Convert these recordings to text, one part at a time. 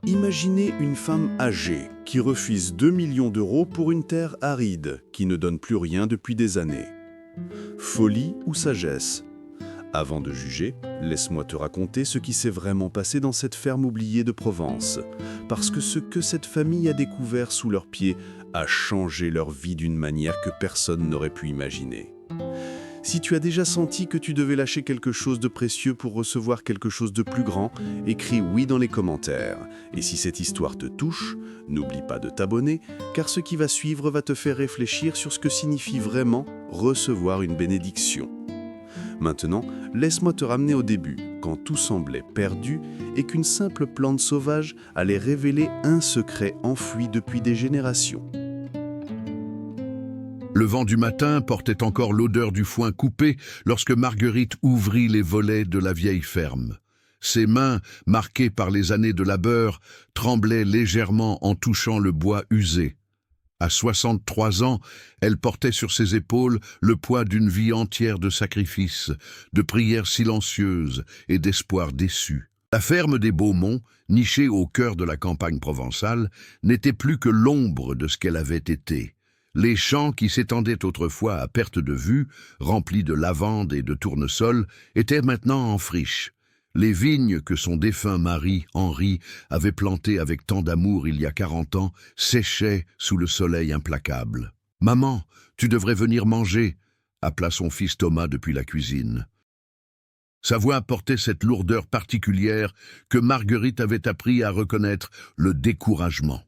Imaginez une femme âgée qui refuse 2 millions d'euros pour une terre aride qui ne donne plus rien depuis des années. Folie ou sagesse? Avant de juger, laisse-moi te raconter ce qui s'est vraiment passé dans cette ferme oubliée de Provence, parce que ce que cette famille a découvert sous leurs pieds a changé leur vie d'une manière que personne n'aurait pu imaginer. Si tu as déjà senti que tu devais lâcher quelque chose de précieux pour recevoir quelque chose de plus grand, écris oui dans les commentaires. Et si cette histoire te touche, n'oublie pas de t'abonner, car ce qui va suivre va te faire réfléchir sur ce que signifie vraiment recevoir une bénédiction. Maintenant, laisse-moi te ramener au début, quand tout semblait perdu et qu'une simple plante sauvage allait révéler un secret enfoui depuis des générations. Le vent du matin portait encore l'odeur du foin coupé lorsque Marguerite ouvrit les volets de la vieille ferme. Ses mains, marquées par les années de labeur, tremblaient légèrement en touchant le bois usé. À 63 ans, elle portait sur ses épaules le poids d'une vie entière de sacrifices, de prières silencieuses et d'espoirs déçus. La ferme des Beaumont, nichée au cœur de la campagne provençale, n'était plus que l'ombre de ce qu'elle avait été. Les champs qui s'étendaient autrefois à perte de vue, remplis de lavande et de tournesol, étaient maintenant en friche. Les vignes que son défunt mari, Henri, avait plantées avec tant d'amour il y a 40 ans, séchaient sous le soleil implacable. « Maman, tu devrais venir manger » appela son fils Thomas depuis la cuisine. Sa voix portait cette lourdeur particulière que Marguerite avait appris à reconnaître le découragement.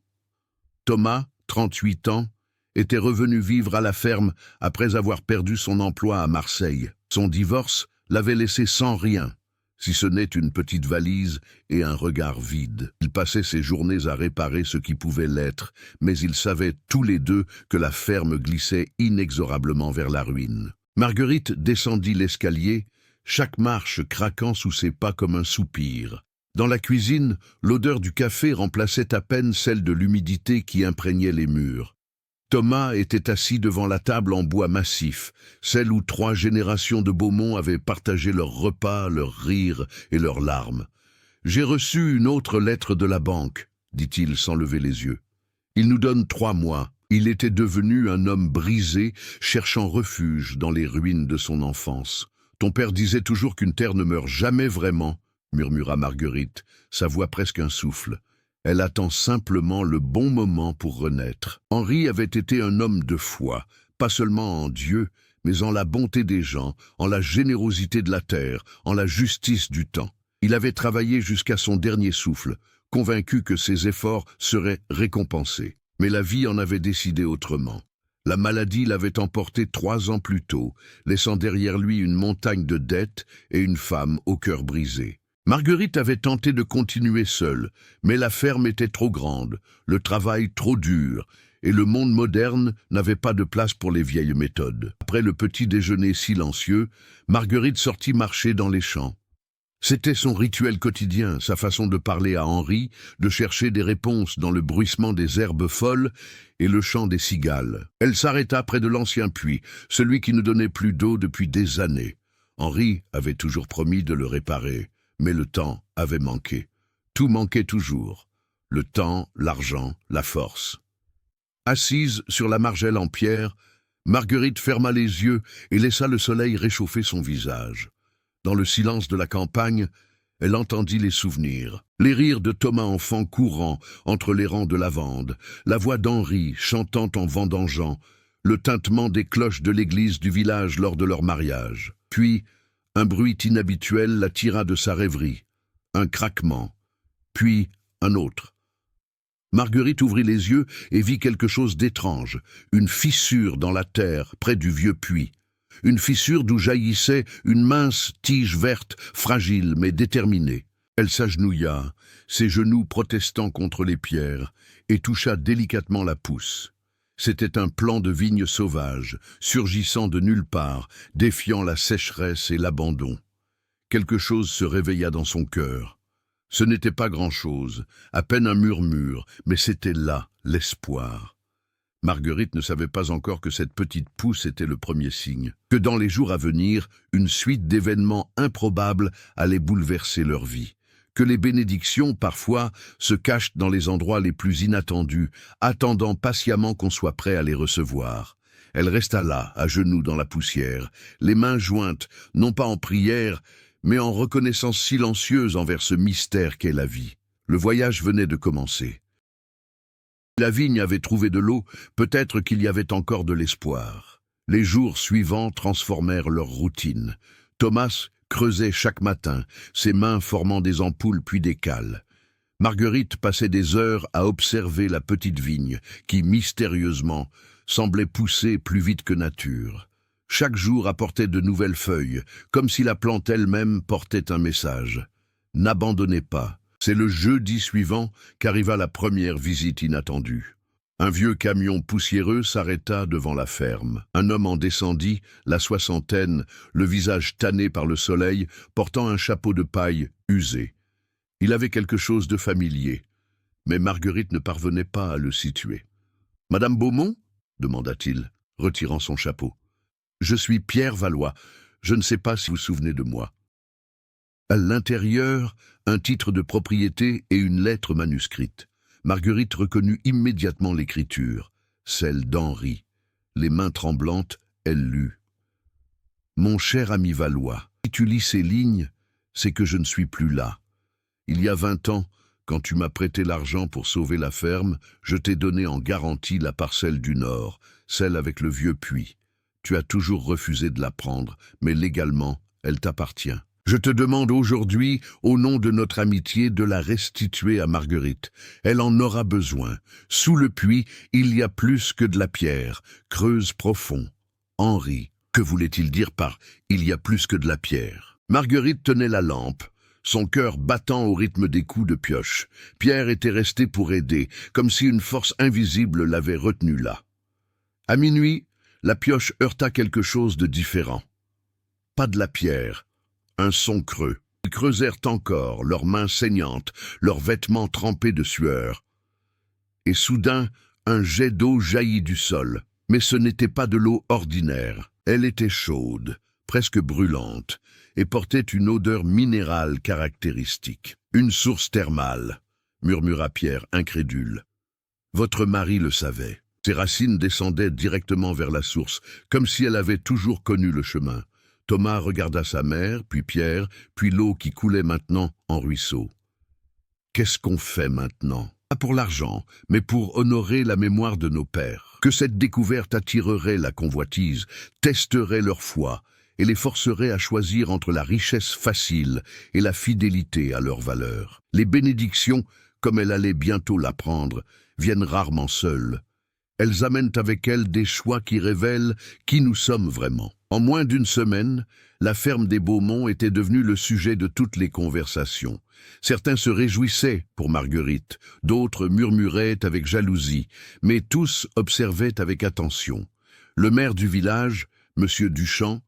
Thomas, 38 ans, était revenu vivre à la ferme après avoir perdu son emploi à Marseille. Son divorce l'avait laissé sans rien, si ce n'est une petite valise et un regard vide. Il passait ses journées à réparer ce qui pouvait l'être, mais ils savaient tous les deux que la ferme glissait inexorablement vers la ruine. Marguerite descendit l'escalier, chaque marche craquant sous ses pas comme un soupir. Dans la cuisine, l'odeur du café remplaçait à peine celle de l'humidité qui imprégnait les murs. Thomas était assis devant la table en bois massif, celle où 3 générations de Beaumont avaient partagé leurs repas, leurs rires et leurs larmes. « J'ai reçu une autre lettre de la banque, » dit-il sans lever les yeux. « Il nous donne 3 mois. » Il était devenu un homme brisé, cherchant refuge dans les ruines de son enfance. « Ton père disait toujours qu'une terre ne meurt jamais vraiment, » murmura Marguerite, sa voix presque un souffle. Elle attend simplement le bon moment pour renaître. Henri avait été un homme de foi, pas seulement en Dieu, mais en la bonté des gens, en la générosité de la terre, en la justice du temps. Il avait travaillé jusqu'à son dernier souffle, convaincu que ses efforts seraient récompensés. Mais la vie en avait décidé autrement. La maladie l'avait emporté 3 ans plus tôt, laissant derrière lui une montagne de dettes et une femme au cœur brisé. Marguerite avait tenté de continuer seule, mais la ferme était trop grande, le travail trop dur, et le monde moderne n'avait pas de place pour les vieilles méthodes. Après le petit déjeuner silencieux, Marguerite sortit marcher dans les champs. C'était son rituel quotidien, sa façon de parler à Henri, de chercher des réponses dans le bruissement des herbes folles et le chant des cigales. Elle s'arrêta près de l'ancien puits, celui qui ne donnait plus d'eau depuis des années. Henri avait toujours promis de le réparer. Mais le temps avait manqué. Tout manquait toujours. Le temps, l'argent, la force. Assise sur la margelle en pierre, Marguerite ferma les yeux et laissa le soleil réchauffer son visage. Dans le silence de la campagne, elle entendit les souvenirs. Les rires de Thomas enfant courant entre les rangs de lavande, la voix d'Henri chantant en vendangeant, le tintement des cloches de l'église du village lors de leur mariage. Puis, un bruit inhabituel la tira de sa rêverie, un craquement, puis un autre. Marguerite ouvrit les yeux et vit quelque chose d'étrange, une fissure dans la terre près du vieux puits, une fissure d'où jaillissait une mince tige verte, fragile mais déterminée. Elle s'agenouilla, ses genoux protestant contre les pierres, et toucha délicatement la pousse. C'était un plant de vigne sauvage, surgissant de nulle part, défiant la sécheresse et l'abandon. Quelque chose se réveilla dans son cœur. Ce n'était pas grand-chose, à peine un murmure, mais c'était là, l'espoir. Marguerite ne savait pas encore que cette petite pousse était le premier signe, que dans les jours à venir, une suite d'événements improbables allait bouleverser leur vie, que les bénédictions, parfois, se cachent dans les endroits les plus inattendus, attendant patiemment qu'on soit prêt à les recevoir. Elle resta là, à genoux dans la poussière, les mains jointes, non pas en prière, mais en reconnaissance silencieuse envers ce mystère qu'est la vie. Le voyage venait de commencer. La vigne avait trouvé de l'eau, peut-être qu'il y avait encore de l'espoir. Les jours suivants transformèrent leur routine. Thomas creusait chaque matin, ses mains formant des ampoules puis des cales. Marguerite passait des heures à observer la petite vigne, qui, mystérieusement, semblait pousser plus vite que nature. Chaque jour apportait de nouvelles feuilles, comme si la plante elle-même portait un message. N'abandonnez pas. C'est le jeudi suivant qu'arriva la première visite inattendue. Un vieux camion poussiéreux s'arrêta devant la ferme. Un homme en descendit, la soixantaine, le visage tanné par le soleil, portant un chapeau de paille usé. Il avait quelque chose de familier, mais Marguerite ne parvenait pas à le situer. « Madame Beaumont ?» demanda-t-il, retirant son chapeau. « Je suis Pierre Valois. Je ne sais pas si vous vous souvenez de moi. » À l'intérieur, un titre de propriété et une lettre manuscrite. Marguerite reconnut immédiatement l'écriture, celle d'Henri. Les mains tremblantes, elle lut. « Mon cher ami Valois, si tu lis ces lignes, c'est que je ne suis plus là. Il y a 20 ans, quand tu m'as prêté l'argent pour sauver la ferme, je t'ai donné en garantie la parcelle du Nord, celle avec le vieux puits. Tu as toujours refusé de la prendre, mais légalement, elle t'appartient. Je te demande aujourd'hui, au nom de notre amitié, de la restituer à Marguerite. Elle en aura besoin. Sous le puits, il y a plus que de la pierre. Creuse profond. Henri, que voulait-il dire par « il y a plus que de la pierre » ? Marguerite tenait la lampe, son cœur battant au rythme des coups de pioche. Pierre était resté pour aider, comme si une force invisible l'avait retenu là. À minuit, la pioche heurta quelque chose de différent. Pas de la pierre. Un son creux. Ils creusèrent encore, leurs mains saignantes, leurs vêtements trempés de sueur. Et soudain, un jet d'eau jaillit du sol. Mais ce n'était pas de l'eau ordinaire. Elle était chaude, presque brûlante, et portait une odeur minérale caractéristique. « Une source thermale », murmura Pierre, incrédule. « Votre mari le savait. » Ses racines descendaient directement vers la source, comme si elle avait toujours connu le chemin. Thomas regarda sa mère, puis Pierre, puis l'eau qui coulait maintenant en ruisseau. « Qu'est-ce qu'on fait maintenant ? Pas pour l'argent, mais pour honorer la mémoire de nos pères. Que cette découverte attirerait la convoitise, testerait leur foi, et les forcerait à choisir entre la richesse facile et la fidélité à leurs valeurs. Les bénédictions, comme elle allait bientôt l'apprendre, viennent rarement seules. Elles amènent avec elles des choix qui révèlent qui nous sommes vraiment. En moins d'une semaine, la ferme des Beaumont était devenue le sujet de toutes les conversations. Certains se réjouissaient pour Marguerite, d'autres murmuraient avec jalousie, mais tous observaient avec attention. Le maire du village, M. Duchamp,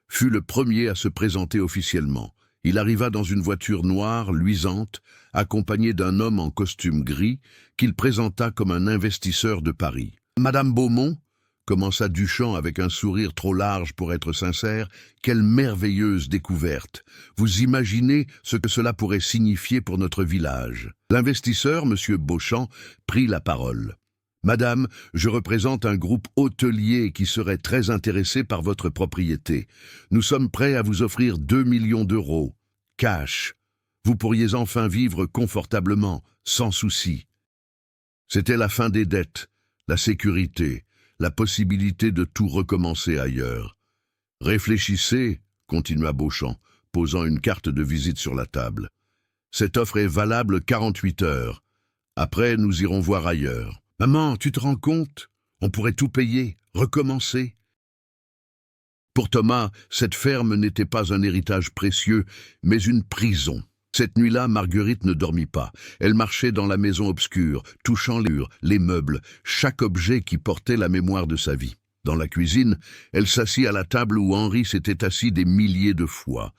fut le premier à se présenter officiellement. Il arriva dans une voiture noire, luisante, accompagné d'un homme en costume gris, qu'il présenta comme un investisseur de Paris. « Madame Beaumont ?» commença Duchamp avec un sourire trop large pour être sincère. « Quelle merveilleuse découverte! Vous imaginez ce que cela pourrait signifier pour notre village ?» L'investisseur, M. Beauchamp, prit la parole. « Madame, je représente un groupe hôtelier qui serait très intéressé par votre propriété. Nous sommes prêts à vous offrir 2 millions d'euros. Cash. Vous pourriez enfin vivre confortablement, sans souci. » C'était la fin des dettes, la sécurité, la possibilité de tout recommencer ailleurs. « Réfléchissez, » continua Beauchamp, posant une carte de visite sur la table. « Cette offre est valable 48 heures. Après, nous irons voir ailleurs. » « Maman, tu te rends compte? On pourrait tout payer, recommencer. » Pour Thomas, cette ferme n'était pas un héritage précieux, mais une prison. Cette nuit-là, Marguerite ne dormit pas. Elle marchait dans la maison obscure, touchant les murs, les meubles, chaque objet qui portait la mémoire de sa vie. Dans la cuisine, elle s'assit à la table où Henri s'était assis des milliers de fois.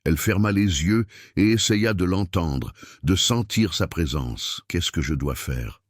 Elle ferma les yeux et essaya de l'entendre, de sentir sa présence. « Qu'est-ce que je dois faire ?»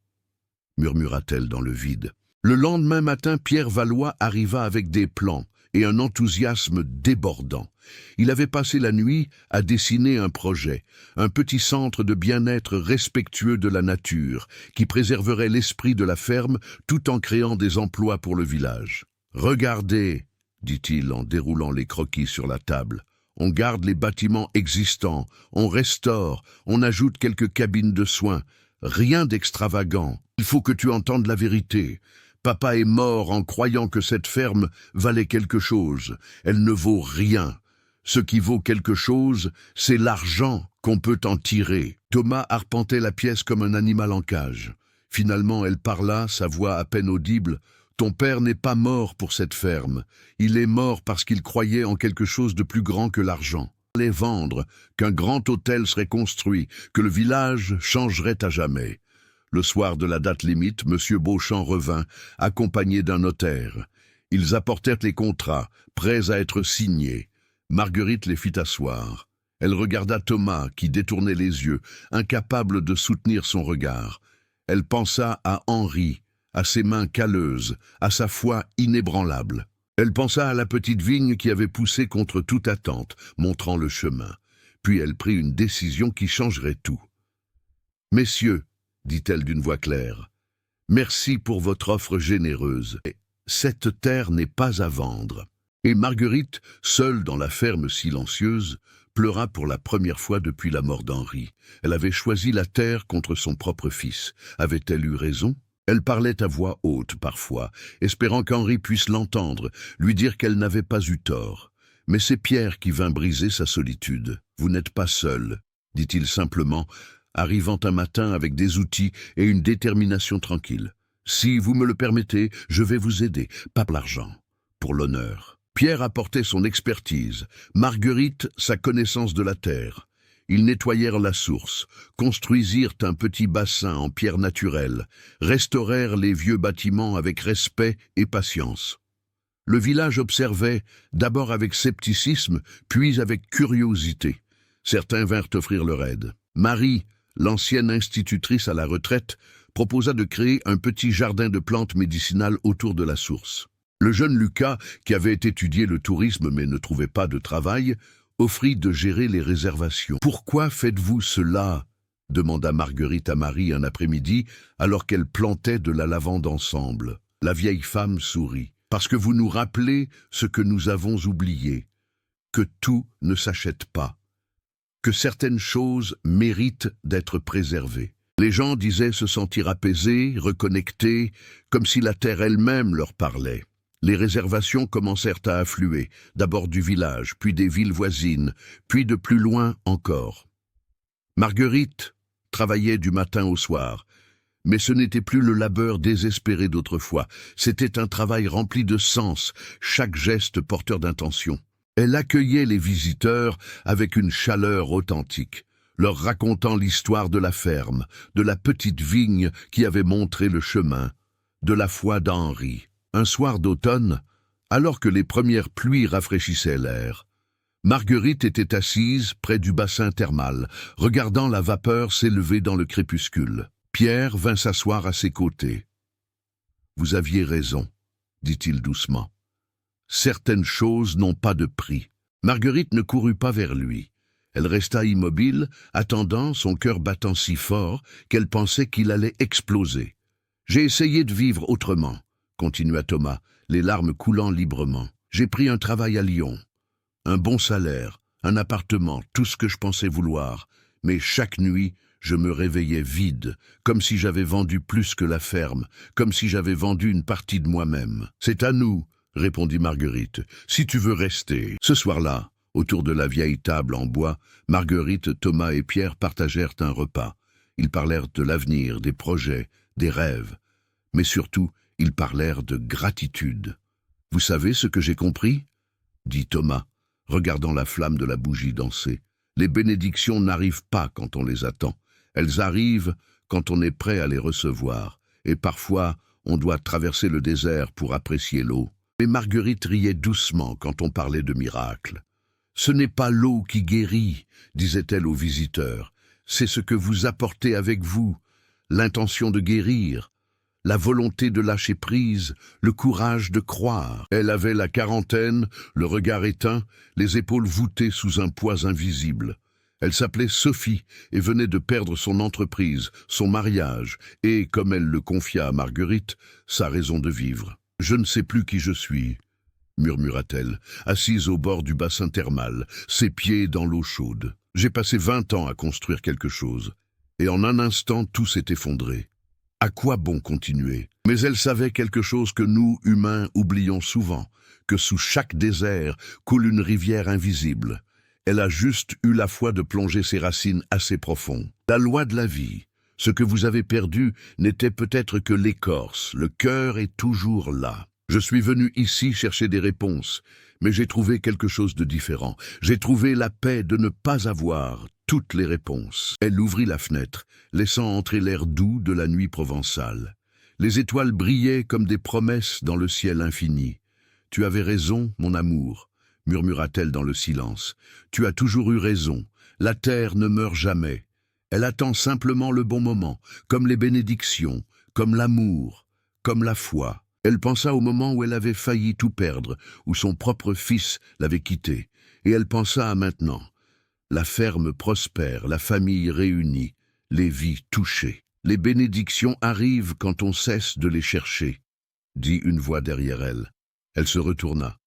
murmura-t-elle dans le vide. Le lendemain matin, Pierre Valois arriva avec des plans et un enthousiasme débordant. Il avait passé la nuit à dessiner un projet, un petit centre de bien-être respectueux de la nature, qui préserverait l'esprit de la ferme tout en créant des emplois pour le village. « Regardez », dit-il en déroulant les croquis sur la table. « On garde les bâtiments existants, on restaure, on ajoute quelques cabines de soins. Rien d'extravagant. Il faut que tu entendes la vérité. Papa est mort en croyant que cette ferme valait quelque chose. Elle ne vaut rien. Ce qui vaut quelque chose, c'est l'argent qu'on peut en tirer. » Thomas arpentait la pièce comme un animal en cage. Finalement, elle parla, sa voix à peine audible. « Ton père n'est pas mort pour cette ferme. Il est mort parce qu'il croyait en quelque chose de plus grand que l'argent. Il allait vendre, qu'un grand hôtel serait construit, que le village changerait à jamais. » Le soir de la date limite, M. Beauchamp revint, accompagné d'un notaire. Ils apportèrent les contrats, prêts à être signés. Marguerite les fit asseoir. Elle regarda Thomas, qui détournait les yeux, incapable de soutenir son regard. Elle pensa à Henri, à ses mains calleuses, à sa foi inébranlable. Elle pensa à la petite vigne qui avait poussé contre toute attente, montrant le chemin. Puis elle prit une décision qui changerait tout. « Messieurs, dit-elle d'une voix claire, merci pour votre offre généreuse. Cette terre n'est pas à vendre. » Et Marguerite, seule dans la ferme silencieuse, pleura pour la première fois depuis la mort d'Henri. Elle avait choisi la terre contre son propre fils. Avait-elle eu raison? Elle parlait à voix haute parfois, espérant qu'Henri puisse l'entendre, lui dire qu'elle n'avait pas eu tort. Mais c'est Pierre qui vint briser sa solitude. « Vous n'êtes pas seul, » dit-il simplement, arrivant un matin avec des outils et une détermination tranquille. « Si vous me le permettez, je vais vous aider, pas pour l'argent, pour l'honneur. » Pierre apportait son expertise, Marguerite sa connaissance de la terre. Ils nettoyèrent la source, construisirent un petit bassin en pierre naturelle, restaurèrent les vieux bâtiments avec respect et patience. Le village observait, d'abord avec scepticisme, puis avec curiosité. Certains vinrent offrir leur aide. Marie, l'ancienne institutrice à la retraite, proposa de créer un petit jardin de plantes médicinales autour de la source. Le jeune Lucas, qui avait étudié le tourisme mais ne trouvait pas de travail, offrit de gérer les réservations. « Pourquoi faites-vous cela ?» demanda Marguerite à Marie un après-midi, alors qu'elles plantaient de la lavande ensemble. La vieille femme sourit. « Parce que vous nous rappelez ce que nous avons oublié, que tout ne s'achète pas, que certaines choses méritent d'être préservées. » Les gens disaient se sentir apaisés, reconnectés, comme si la terre elle-même leur parlait. Les réservations commencèrent à affluer, d'abord du village, puis des villes voisines, puis de plus loin encore. Marguerite travaillait du matin au soir, mais ce n'était plus le labeur désespéré d'autrefois, c'était un travail rempli de sens, chaque geste porteur d'intention. Elle accueillait les visiteurs avec une chaleur authentique, leur racontant l'histoire de la ferme, de la petite vigne qui avait montré le chemin, de la foi d'Henri. Un soir d'automne, alors que les premières pluies rafraîchissaient l'air, Marguerite était assise près du bassin thermal, regardant la vapeur s'élever dans le crépuscule. Pierre vint s'asseoir à ses côtés. « Vous aviez raison, » dit-il doucement. « Certaines choses n'ont pas de prix. » Marguerite ne courut pas vers lui. Elle resta immobile, attendant, son cœur battant si fort qu'elle pensait qu'il allait exploser. « J'ai essayé de vivre autrement, » continua Thomas, les larmes coulant librement. « J'ai pris un travail à Lyon, un bon salaire, un appartement, tout ce que je pensais vouloir, mais chaque nuit, je me réveillais vide, comme si j'avais vendu plus que la ferme, comme si j'avais vendu une partie de moi-même. »« C'est à nous, » répondit Marguerite, « si tu veux rester. » Ce soir-là, autour de la vieille table en bois, Marguerite, Thomas et Pierre partagèrent un repas. Ils parlèrent de l'avenir, des projets, des rêves, mais surtout, ils parlèrent de gratitude. « Vous savez ce que j'ai compris ?» dit Thomas, regardant la flamme de la bougie danser. « Les bénédictions n'arrivent pas quand on les attend. Elles arrivent quand on est prêt à les recevoir. Et parfois, on doit traverser le désert pour apprécier l'eau. » Mais Marguerite riait doucement quand on parlait de miracles. « Ce n'est pas l'eau qui guérit, » disait-elle aux visiteurs. « C'est ce que vous apportez avec vous, l'intention de guérir. la volonté de lâcher prise, le courage de croire. Elle avait la quarantaine, le regard éteint, les épaules voûtées sous un poids invisible. Elle s'appelait Sophie et venait de perdre son entreprise, son mariage et, comme elle le confia à Marguerite, sa raison de vivre. « Je ne sais plus qui je suis », murmura-t-elle, assise au bord du bassin thermal, ses pieds dans l'eau chaude. « J'ai passé 20 ans à construire quelque chose, et en un instant tout s'est effondré. À quoi bon continuer ? Mais elle savait quelque chose que nous, humains, oublions souvent, que sous chaque désert coule une rivière invisible. Elle a juste eu la foi de plonger ses racines assez profond. La loi de la vie, ce que vous avez perdu n'était peut-être que l'écorce, le cœur est toujours là. Je suis venu ici chercher des réponses, mais j'ai trouvé quelque chose de différent. J'ai trouvé la paix de ne pas avoir toutes les réponses. » Elle ouvrit la fenêtre, laissant entrer l'air doux de la nuit provençale. Les étoiles brillaient comme des promesses dans le ciel infini. « Tu avais raison, mon amour, » murmura-t-elle dans le silence. « Tu as toujours eu raison. La terre ne meurt jamais. Elle attend simplement le bon moment, comme les bénédictions, comme l'amour, comme la foi. » Elle pensa au moment où elle avait failli tout perdre, où son propre fils l'avait quittée. Et elle pensa à maintenant. La ferme prospère, la famille réunie, les vies touchées. Les bénédictions arrivent quand on cesse de les chercher, dit une voix derrière elle. Elle se retourna.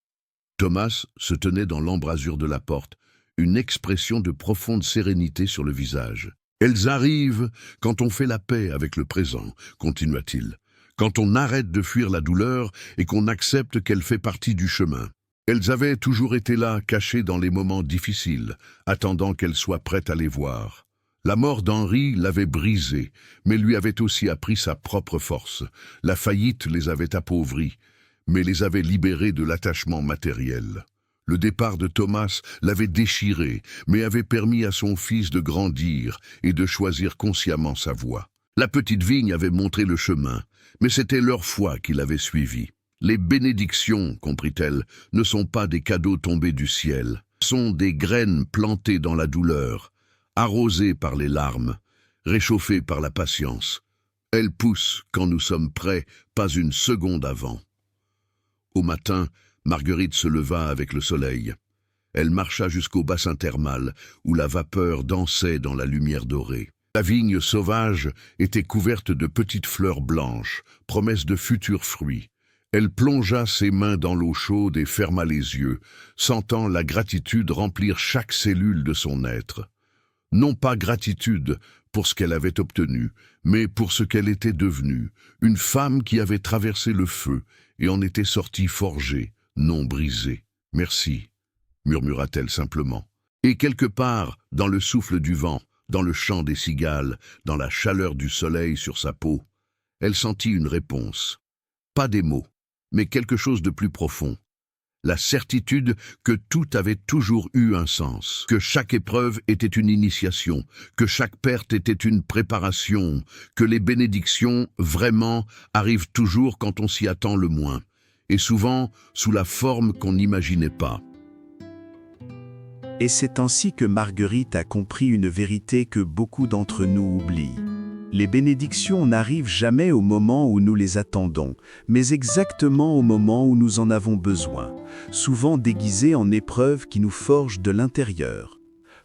Thomas se tenait dans l'embrasure de la porte, une expression de profonde sérénité sur le visage. « Elles arrivent quand on fait la paix avec le présent, » continua-t-il, « quand on arrête de fuir la douleur et qu'on accepte qu'elle fait partie du chemin. Elles avaient toujours été là, cachées dans les moments difficiles, attendant qu'elle soit prête à les voir. La mort d'Henri l'avait brisée, mais lui avait aussi appris sa propre force. La faillite les avait appauvries, mais les avait libérés de l'attachement matériel. Le départ de Thomas l'avait déchiré, mais avait permis à son fils de grandir et de choisir consciemment sa voie. La petite vigne avait montré le chemin, mais c'était leur foi qui l'avait suivi. Les bénédictions, comprit-elle, ne sont pas des cadeaux tombés du ciel, sont des graines plantées dans la douleur, arrosées par les larmes, réchauffées par la patience. Elles poussent quand nous sommes prêts, pas une seconde avant. Au matin, Marguerite se leva avec le soleil. Elle marcha jusqu'au bassin thermal, où la vapeur dansait dans la lumière dorée. La vigne sauvage était couverte de petites fleurs blanches, promesses de futurs fruits. Elle plongea ses mains dans l'eau chaude et ferma les yeux, sentant la gratitude remplir chaque cellule de son être. Non pas gratitude pour ce qu'elle avait obtenu, mais pour ce qu'elle était devenue, une femme qui avait traversé le feu et en était sortie forgée, non brisée. « Merci », murmura-t-elle simplement. Et quelque part, dans le souffle du vent, dans le chant des cigales, dans la chaleur du soleil sur sa peau, elle sentit une réponse. Pas des mots, mais quelque chose de plus profond. La certitude que tout avait toujours eu un sens, que chaque épreuve était une initiation, que chaque perte était une préparation, que les bénédictions, vraiment, arrivent toujours quand on s'y attend le moins, et souvent sous la forme qu'on n'imaginait pas. Et c'est ainsi que Marguerite a compris une vérité que beaucoup d'entre nous oublient. Les bénédictions n'arrivent jamais au moment où nous les attendons, mais exactement au moment où nous en avons besoin, souvent déguisées en épreuves qui nous forgent de l'intérieur.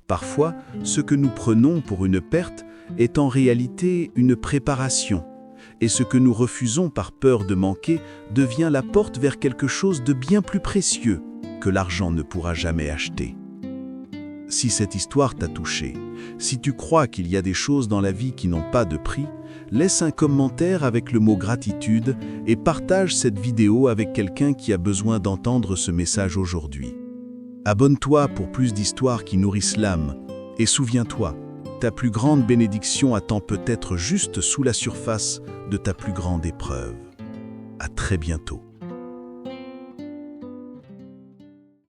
Parfois, ce que nous prenons pour une perte est en réalité une préparation, et ce que nous refusons par peur de manquer devient la porte vers quelque chose de bien plus précieux que l'argent ne pourra jamais acheter. Si cette histoire t'a touché, si tu crois qu'il y a des choses dans la vie qui n'ont pas de prix, laisse un commentaire avec le mot gratitude et partage cette vidéo avec quelqu'un qui a besoin d'entendre ce message aujourd'hui. Abonne-toi pour plus d'histoires qui nourrissent l'âme et souviens-toi, ta plus grande bénédiction attend peut-être juste sous la surface de ta plus grande épreuve. À très bientôt.